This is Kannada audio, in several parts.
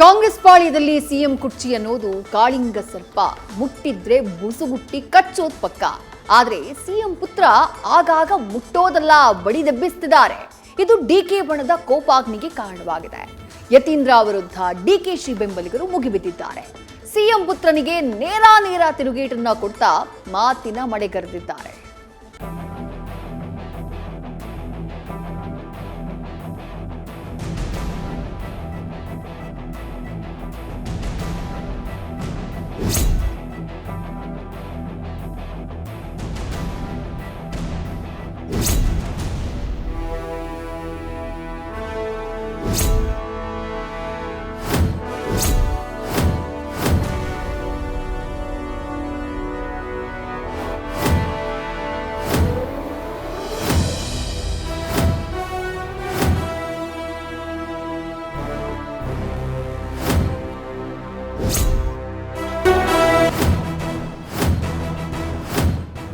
ಕಾಂಗ್ರೆಸ್ ಪಾಳ್ಯದಲ್ಲಿ ಸಿಎಂ ಕುರ್ಚಿ ಅನ್ನೋದು ಕಾಳಿಂಗ ಸರ್ಪ, ಮುಟ್ಟಿದ್ರೆ ಬುಸುಗುಟ್ಟಿ ಕಚ್ಚೋದ್ ಪಕ್ಕ. ಆದ್ರೆ ಸಿಎಂ ಪುತ್ರ ಆಗಾಗ ಮುಟ್ಟೋದಲ್ಲ, ಬಡಿದೆಬ್ಬಿಸ್ತಿದ್ದಾರೆ. ಇದು ಡಿಕೆ ಬಣದ ಕೋಪಾಗ್ನಿಗೆ ಕಾರಣವಾಗಿದೆ. ಯತೀಂದ್ರ ವಿರುದ್ಧ ಡಿಕೆಶಿ ಬೆಂಬಲಿಗರು ಮುಗಿಬಿದ್ದಿದ್ದಾರೆ. ಸಿಎಂ ಪುತ್ರನಿಗೆ ನೇರ ತಿರುಗೇಟನ್ನ ಕೊಡ್ತಾ ಮಾತಿನ ಮಳೆಗರೆದಿದ್ದಾರೆ.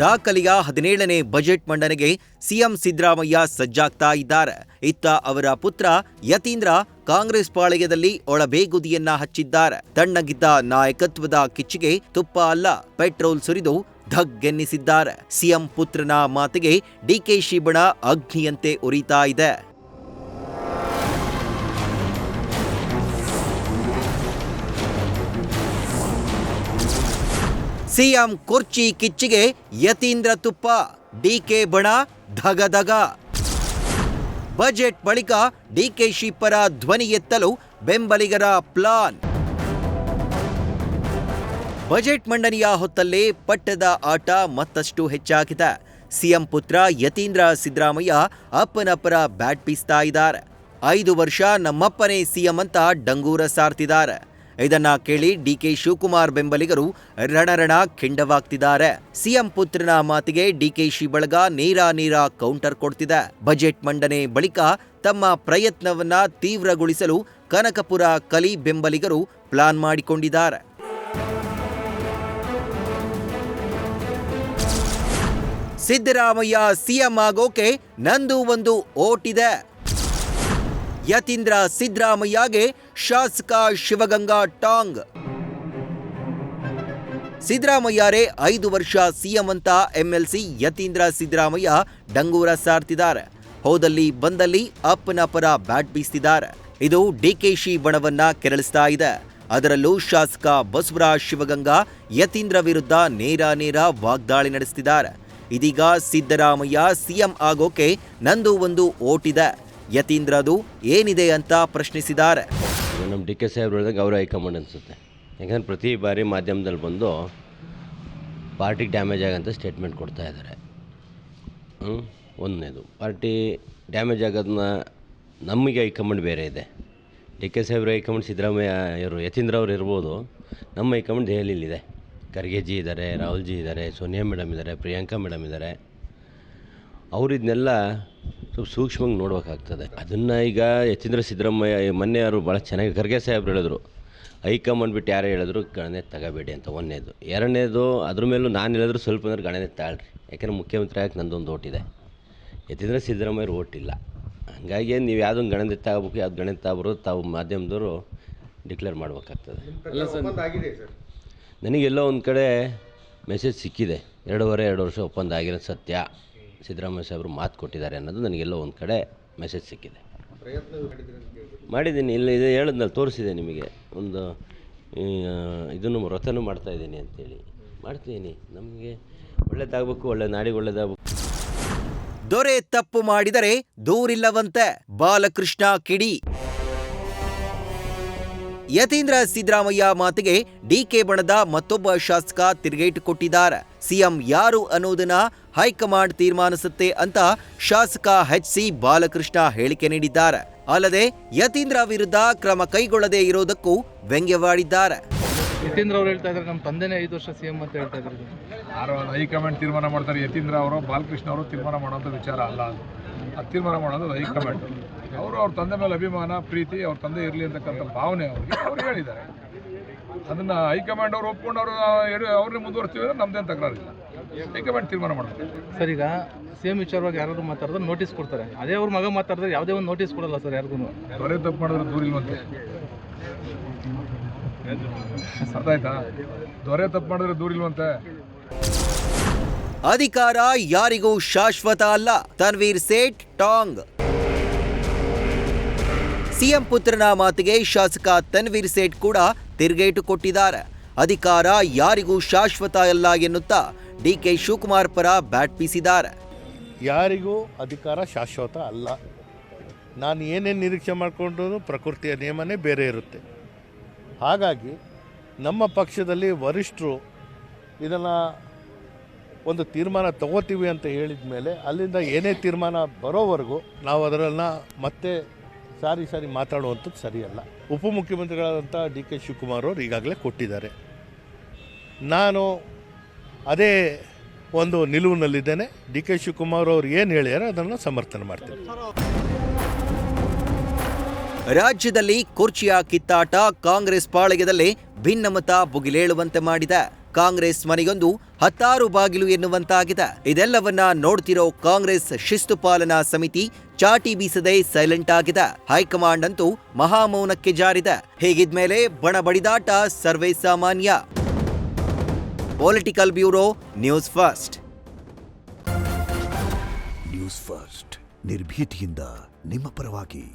ದಾಖಲೆಯ 17ನೇ ಬಜೆಟ್ ಮಂಡನೆಗೆ ಸಿಎಂ ಸಿದ್ದರಾಮಯ್ಯ ಸಜ್ಜಾಗ್ತಾ ಇದ್ದಾರೆ. ಇತ್ತ ಅವರ ಪುತ್ರ ಯತೀಂದ್ರ ಕಾಂಗ್ರೆಸ್ ಪಾಳೆಯದಲ್ಲಿ ಒಳಬೇಗುದಿಯನ್ನ ಹಚ್ಚಿದ್ದಾರೆ. ತಣ್ಣಗಿದ್ದ ನಾಯಕತ್ವದ ಕಿಚ್ಚಿಗೆ ತುಪ್ಪ ಅಲ್ಲ, ಪೆಟ್ರೋಲ್ ಸುರಿದು ಧಗ್ಗೆನ್ನಿಸಿದ್ದಾರೆ. ಸಿಎಂ ಪುತ್ರನ ಮಾತಿಗೆ ಡಿಕೆಶಿ ಬಣ ಅಗ್ನಿಯಂತೆ ಉರಿತಾ ಇದೆ. ಸಿಎಂ ಕುರ್ಚಿ ಕಿಚ್ಚಿಗೆ ಯತೀಂದ್ರ ತುಪ್ಪ, ಡಿಕೆ ಬಣ ಧಗಧಗ. ಬಜೆಟ್ ಬಳಿಕ ಡಿಕೆಶಿ ಪರ ಧ್ವನಿ ಎತ್ತಲು ಬೆಂಬಲಿಗರ ಪ್ಲಾನ್. ಬಜೆಟ್ ಮಂಡನೆಯ ಹೊತ್ತಲ್ಲೇ ಪಟ್ಟದ ಆಟ ಮತ್ತಷ್ಟು ಹೆಚ್ಚಾಗಿದೆ. ಸಿಎಂ ಪುತ್ರ ಯತೀಂದ್ರ ಸಿದ್ದರಾಮಯ್ಯ ಅಪ್ಪನ ಪರ ಬ್ಯಾಟ್ ಬೀಸ್ತಾ ಇದ್ದಾರೆ. 5 ವರ್ಷ ನಮ್ಮಪ್ಪನೇ ಸಿಎಂ ಅಂತ ಡಂಗೂರ ಸಾರ್ತಿದ್ದಾರೆ. ಇದನ್ನ ಕೇಳಿ ಡಿಕೆ ಶಿವಕುಮಾರ್ ಬೆಂಬಲಿಗರು ರಣರಣ ಖಿಂಡವಾಗ್ತಿದ್ದಾರೆ. ಸಿಎಂ ಪುತ್ರನ ಮಾತಿಗೆ ಡಿಕೆಶಿ ಬಳಗ ನೇರ ಕೌಂಟರ್ ಕೊಡ್ತಿದೆ. ಬಜೆಟ್ ಮಂಡನೆ ಬಳಿಕ ತಮ್ಮ ಪ್ರಯತ್ನವನ್ನ ತೀವ್ರಗೊಳಿಸಲು ಕನಕಪುರ ಕಲಿ ಬೆಂಬಲಿಗರು ಪ್ಲಾನ್ ಮಾಡಿಕೊಂಡಿದ್ದಾರೆ. ಸಿದ್ದರಾಮಯ್ಯ ಸಿಎಂ ಆಗೋಕೆ ನಂದು ಒಂದು ಓಟ್ ಇದೆ. ಯತೀಂದ್ರ ಸಿದ್ದರಾಮಯ್ಯಗೆ ಶಾಸಕ ಶಿವಗಂಗಾ ಟಾಂಗ್. ಸಿದ್ದರಾಮಯ್ಯರೇ 5 ವರ್ಷ ಸಿಎಂ ಅಂತ ಎಂಎಲ್ಸಿ ಯತೀಂದ್ರ ಸಿದ್ದರಾಮಯ್ಯ ಡಂಗೂರ ಸಾರ್ತಿದ್ದಾರೆ. ಹೋದಲ್ಲಿ ಬಂದಲ್ಲಿ ಅಪ್ಪನ ಪರ ಬ್ಯಾಟ್ ಬೀಸ್ತಿದ್ದಾರೆ. ಇದು ಡಿಕೆಶಿ ಬಣವನ್ನ ಕೆರಳಿಸ್ತಾ ಇದೆ. ಅದರಲ್ಲೂ ಶಾಸಕ ಬಸವರಾಜ್ ಶಿವಗಂಗಾ ಯತೀಂದ್ರ ವಿರುದ್ಧ ನೇರ ವಾಗ್ದಾಳಿ ನಡೆಸ್ತಿದ್ದಾರೆ. ಇದೀಗ ಸಿದ್ದರಾಮಯ್ಯ ಸಿಎಂ ಆಗೋಕೆ ನಂದು ಒಂದು ಓಟ್ ಇದೆ, ಯತೀಂದ್ರದು ಏನಿದೆ ಅಂತ ಪ್ರಶ್ನಿಸಿದ್ದಾರೆ. ನಮ್ಮ ಡಿ ಕೆ ಸಾಹೇಬ್ರು ಹೇಳಿದಾಗ ಅವರ ಹೈಕಮಾಂಡ್ ಅನಿಸುತ್ತೆ. ಯಾಕಂದರೆ ಪ್ರತಿ ಬಾರಿ ಮಾಧ್ಯಮದಲ್ಲಿ ಬಂದು ಪಾರ್ಟಿಗೆ ಡ್ಯಾಮೇಜ್ ಆಗಂತ ಸ್ಟೇಟ್ಮೆಂಟ್ ಕೊಡ್ತಾ ಇದ್ದಾರೆ. ಒಂದನೇದು ಪಾರ್ಟಿ ಡ್ಯಾಮೇಜ್ ಆಗೋದನ್ನ ನಮಗೆ ಹೈಕಮಾಂಡ್ ಬೇರೆ ಇದೆ. ಡಿ ಕೆ ಸಾಹೇಬ್ರ ಹೈಕಮಾಂಡ್ ಸಿದ್ದರಾಮಯ್ಯ ಇವರು ಯತೀಂದ್ರ ಅವ್ರು ಇರ್ಬೋದು. ನಮ್ಮ ಹೈಕಮಾಂಡ್ ದೆಹಲಿಯಲ್ಲಿದೆ. ಖರ್ಗೆ ಜಿ ಇದ್ದಾರೆ, ರಾಹುಲ್ ಜಿ ಇದ್ದಾರೆ, ಸೋನಿಯಾ ಮೇಡಮ್ ಇದ್ದಾರೆ, ಪ್ರಿಯಾಂಕಾ ಮೇಡಮ್ ಇದ್ದಾರೆ. ಅವರು ಇದನ್ನೆಲ್ಲ ಸ್ವಲ್ಪ ಸೂಕ್ಷ್ಮವಾಗಿ ನೋಡ್ಬೇಕಾಗ್ತದೆ. ಅದನ್ನು ಈಗ ಯತೀಂದ್ರ ಸಿದ್ದರಾಮಯ್ಯ ಮೊನ್ನೆ ಅವರು ಭಾಳ ಚೆನ್ನಾಗಿ ಖರ್ಗೆ ಸಾಹೇಬ್ರು ಹೇಳಿದ್ರು, ಹೈಕಮಾಂಡ್ ಬಿಟ್ಟು ಯಾರೇ ಹೇಳಿದ್ರು ಗಣನೆ ತಗೋಬೇಡಿ ಅಂತ. ಒಂದನೇದು. ಎರಡನೇದು, ಅದ್ರ ಮೇಲೂ ನಾನು ಹೇಳಿದ್ರು ಸ್ವಲ್ಪ ಅಂದ್ರೆ ಗಣನೆ ತಾಳ್ರಿ. ಯಾಕೆಂದರೆ ಮುಖ್ಯಮಂತ್ರಿ ಆಗಕ್ಕೆ ನಂದೊಂದು ಓಟ್ ಇದೆ, ಯತೀಂದ್ರ ಸಿದ್ದರಾಮಯ್ಯರು ಓಟ್ ಇಲ್ಲ. ಹಾಗಾಗಿ ನೀವು ಯಾವುದೊಂದು ಗಣನೆ ತಗೋಬೇಕು, ಯಾವ್ದು ಗಣನೆ ತಗೋಬರೋದು ತಾವು ಮಾಧ್ಯಮದವರು ಡಿಕ್ಲೇರ್ ಮಾಡಬೇಕಾಗ್ತದೆ. ನನಗೆಲ್ಲೋ ಒಂದು ಕಡೆ ಮೆಸೇಜ್ ಸಿಕ್ಕಿದೆ, 2 ವರ್ಷ ಒಪ್ಪಂದ ಆಗಿರೋದು ಸತ್ಯ, ಸಿದ್ದರಾಮಯ್ಯ ಸಾಹೇಬರು ಮಾತು ಕೊಟ್ಟಿದ್ದಾರೆ ಅನ್ನೋದು ನನಗೆಲ್ಲೋ ಒಂದು ಕಡೆ ಮೆಸೇಜ್ ಸಿಕ್ಕಿದೆ. ಮಾಡಿದ್ದೀನಿ, ಇಲ್ಲ ಇದೆ ಹೇಳಿದ್ನಲ್ಲಿ ತೋರಿಸಿದೆ ನಿಮಗೆ. ಒಂದು ಇದನ್ನು ವ್ರತನೂ ಮಾಡ್ತಾಯಿದ್ದೀನಿ ಅಂತೇಳಿ ಮಾಡ್ತೀನಿ. ನಮಗೆ ಒಳ್ಳೇದಾಗಬೇಕು, ಒಳ್ಳೆ ನಾಡಿಗೆ ಒಳ್ಳೇದಾಗಬೇಕು. ದೊರೆ ತಪ್ಪು ಮಾಡಿದರೆ ದೂರಿಲ್ಲವಂತೆ, ಬಾಲಕೃಷ್ಣ ಕಿಡಿ. ಯತೀಂದ್ರ ಸಿದ್ದರಾಮಯ್ಯ ಮಾತಿಗೆ ಡಿಕೆ ಬಣದ ಮತ್ತೊಬ್ಬ ಶಾಸಕ ತಿರುಗೇಟು ಕೊಟ್ಟಿದ್ದಾರೆ. ಸಿಎಂ ಯಾರು ಅನ್ನೋದನ್ನ ಹೈಕಮಾಂಡ್ ತೀರ್ಮಾನಿಸುತ್ತೆ ಅಂತ ಶಾಸಕ ಎಚ್.ಸಿ. ಬಾಲಕೃಷ್ಣ ಹೇಳಿಕೆ ನೀಡಿದ್ದಾರೆ. ಅಲ್ಲದೆ ಯತೀಂದ್ರ ವಿರುದ್ಧ ಕ್ರಮ ಕೈಗೊಳ್ಳದೇ ಇರೋದಕ್ಕೂ ವ್ಯಂಗ್ಯವಾಡಿದ್ದಾರೆ. ಯತೀಂದ್ರ ಅವರು ಹೇಳ್ತಾ ಇದ್ದಾರೆ, ನಮ್ಮ ತಂದೆನೇ 5 ವರ್ಷ ಸಿಎಂ ಅಂತ ಹೇಳ್ತಾ ಇದ್ದಾರೆ. ಯಾರು ಹೈಕಮಾಂಡ್ ತೀರ್ಮಾನ ಮಾಡ್ತಾರೆ. ಯತೀಂದ್ರ ಅವರು ಬಾಲಕೃಷ್ಣ ಅವರು ತೀರ್ಮಾನ ಮಾಡೋಂಥ ವಿಚಾರ ಅಲ್ಲ. ಅದು ತೀರ್ಮಾನ ಮಾಡೋದು ಹೈಕಮಾಂಡ್. ಅವರು ಅವ್ರ ತಂದೆ ಮೇಲೆ ಅಭಿಮಾನ, ಪ್ರೀತಿ, ಅವ್ರ ತಂದೆ ಇರಲಿ ಅಂತಕ್ಕಂಥ ಭಾವನೆ ಅವ್ರು ಹೇಳಿದ್ದಾರೆ. ಅದನ್ನು ಹೈಕಮಾಂಡ್ ಅವರು ಒಪ್ಕೊಂಡು ಅವ್ರನ್ನೇ ಮುಂದುವರಿಸ್ತೀವಿ ಅಂದರೆ ನಮ್ಮದೇನು ತಕರಾರಿಲ್ಲ. ಹೈಕಮಾಂಡ್ ತೀರ್ಮಾನ ಮಾಡ್ತಾರೆ. ಸರ್, ಈಗ ಸೇಮ್ ವಿಚಾರವಾಗಿ ಯಾರಾದ್ರು ಮಾತಾಡಿದ್ರೆ ನೋಟಿಸ್ ಕೊಡ್ತಾರೆ. ಅದೇ ಅವ್ರ ಮಗ ಮಾತಾಡಿದ್ರೆ ಯಾವುದೇ ಒಂದು ನೋಟಿಸ್ ಕೊಡಲ್ಲ ಸರ್ ಯಾರಿಗೂ. ದೊರೆ ತಪ್ಪು ಮಾಡಿದ್ರೆ ದೂರಿಲ್ವಂತೆ. ಅರ್ಥ ಆಯ್ತಾ? ದೊರೆ ತಪ್ಪು ಮಾಡಿದ್ರೆ ದೂರಿಲ್ವಂತೆ. ಅಧಿಕಾರ ಯಾರಿಗೂ ಶಾಶ್ವತ ಅಲ್ಲ, ತನ್ವೀರ್ ಸೇಠ್ ಟಾಂಗ್. ಸಿಎಂ ಪುತ್ರನ ಮಾತಿಗೆ ಶಾಸಕ ತನ್ವೀರ್ ಸೇಠ್ ಕೂಡ ತಿರುಗೇಟು ಕೊಟ್ಟಿದ್ದಾರೆ. ಅಧಿಕಾರ ಯಾರಿಗೂ ಶಾಶ್ವತ ಅಲ್ಲ ಎನ್ನುತ್ತಾ ಡಿಕೆ ಶಿವಕುಮಾರ್ ಪರ ಬ್ಯಾಟ್ ಬೀಸಿದ್ದಾರೆ. ಯಾರಿಗೂ ಅಧಿಕಾರ ಶಾಶ್ವತ ಅಲ್ಲ. ನಾನು ಏನೇನು ನಿರೀಕ್ಷೆ ಮಾಡಿಕೊಂಡ್ರೂ ಪ್ರಕೃತಿಯ ನಿಯಮನೇ ಬೇರೆ ಇರುತ್ತೆ. ಹಾಗಾಗಿ ನಮ್ಮ ಪಕ್ಷದಲ್ಲಿ ವರಿಷ್ಠರು ಇದನ್ನು ಒಂದು ತೀರ್ಮಾನ ತಗೋತೀವಿ ಅಂತ ಹೇಳಿದ ಮೇಲೆ ಅಲ್ಲಿಂದ ಏನೇ ತೀರ್ಮಾನ ಬರೋವರೆಗೂ ನಾವು ಅದರನ್ನು ಮತ್ತೆ ಸಾರಿ ಮಾತಾಡುವಂಥದ್ದು ಸರಿಯಲ್ಲ. ಉಪಮುಖ್ಯಮಂತ್ರಿಗಳಾದಂಥ ಡಿ ಕೆ ಶಿವಕುಮಾರ್ ಅವರು ಈಗಾಗಲೇ ಕೊಟ್ಟಿದ್ದಾರೆ. ನಾನು ಅದೇ ಒಂದು ನಿಲುವಿನಲ್ಲಿದ್ದೇನೆ. ಡಿ ಕೆ ಶಿವಕುಮಾರ್ ಅವರು ಏನು ಹೇಳ್ಯಾರ ಅದನ್ನು ಸಮರ್ಥನೆ ಮಾಡ್ತೀನಿ. ರಾಜ್ಯದಲ್ಲಿ ಕುರ್ಚಿಯ ಕಿತ್ತಾಟ ಕಾಂಗ್ರೆಸ್ ಪಾಳಯದಲ್ಲಿ ಭಿನ್ನಮತ ಭುಗಿಲೇಳುವಂತೆ ಮಾಡಿದೆ. ಕಾಂಗ್ರೆಸ್ ಮನೆಯೊಂದು 10 ಬಾಗಿಲು ಎನ್ನುವಂತಾಗಿದೆ. ಇದೆಲ್ಲವನ್ನ ನೋಡ್ತಿರೋ ಕಾಂಗ್ರೆಸ್ ಶಿಸ್ತು ಪಾಲನಾ ಸಮಿತಿ ಚಾಟಿ ಬೀಸದೆ ಸೈಲೆಂಟ್ ಆಗಿದೆ. ಹೈಕಮಾಂಡ್ ಅಂತೂ ಮಹಾಮೌನಕ್ಕೆ ಜಾರಿದೆ. ಹೀಗಿದ್ಮೇಲೆ ಬಣ ಬಡಿದಾಟ ಸರ್ವೇ ಸಾಮಾನ್ಯ. Political bureau, news first. News first ನಿರ್ಭೀತಿಯಿಂದ ನಿಮ್ಮ ಪರವಾಗಿ.